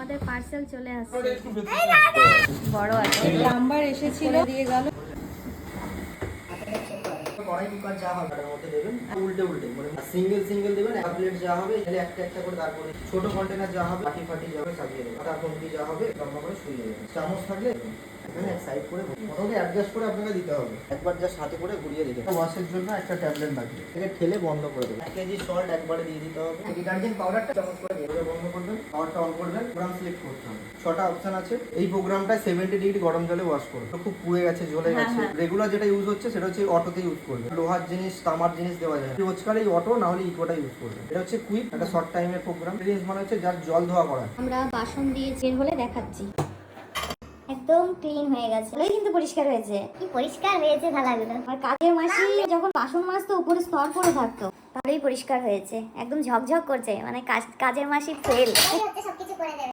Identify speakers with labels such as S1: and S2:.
S1: আমাদের পার্সেল চলে আসছে, বড় আছে। নাম্বার এসেছিল, দিয়ে গেল।
S2: কড়াই কুকার যা হবে তার মধ্যে দেবেন, উল্টে উল্টে মানে সিঙ্গেল সিঙ্গেল দেবেন। এক প্লেট যা হবে তাহলে একটা একটা করে, তারপরে ছোট কন্টেনার যা হবে ফাটি ফাটি যাবে সাজিয়ে দেবেন। আর কোনটি যা হবে লম্বা করে শুয়ে দেবেন। চামচ থাকলে এখানে এক সাইড করে মোটামুটি অ্যাডজাস্ট করে আপনাকে দিতে হবে। একবার যা সাথে করে ঘুরিয়ে দিতে হবে। ওয়াশের জন্য একটা ট্যাবলেট লাগবে, এটাকে ঠেলে বন্ধ করে দেবেন। 1 কেজি সল্ট একবারে দিয়ে দিতে হবে। ডিটারজেন্ট পাউডারটা চামচ করে দিয়ে বন্ধ করবেন। পাওয়ারটা অন করবেন, প্রোগ্রাম সিলেক্ট করতে হবে। 6টা অপশন আছে। এই প্রোগ্রামটা 70 ডিগ্রি গরম জলে ওয়াশ করবে। খুব পুড়ে গেছে, জ্বলে গেছে, রেগুলার যেটা ইউজ হচ্ছে সেটা হচ্ছে অটোতে ইউজ করবে। লোহার জিনিস, তামার জিনিস দেওয়া যায় না। রোজকার এই অটো না হলে ইকোটা ইউজ করবে। এটা হচ্ছে কুইক, একটা শর্ট টাইমের প্রোগ্রাম। জিনিস মানে হচ্ছে যার জল ধোয়া করা।
S1: আমরা বাসন দিয়ে চেন হলে দেখাচ্ছি, একদম ক্লিন হয়ে গেছে, কিন্তু পরিষ্কার হয়েছে।
S3: কি পরিষ্কার হয়েছে থালাগুলো।
S1: আর কাজের মাসি যখন বাসন মাজতো উপরে স্তর করে থাকতো, তাহলেই পরিষ্কার হয়েছে, একদম ঝকঝক করছে, মানে কাজের মাসি ফেল।
S3: সবকিছু করে দেবে।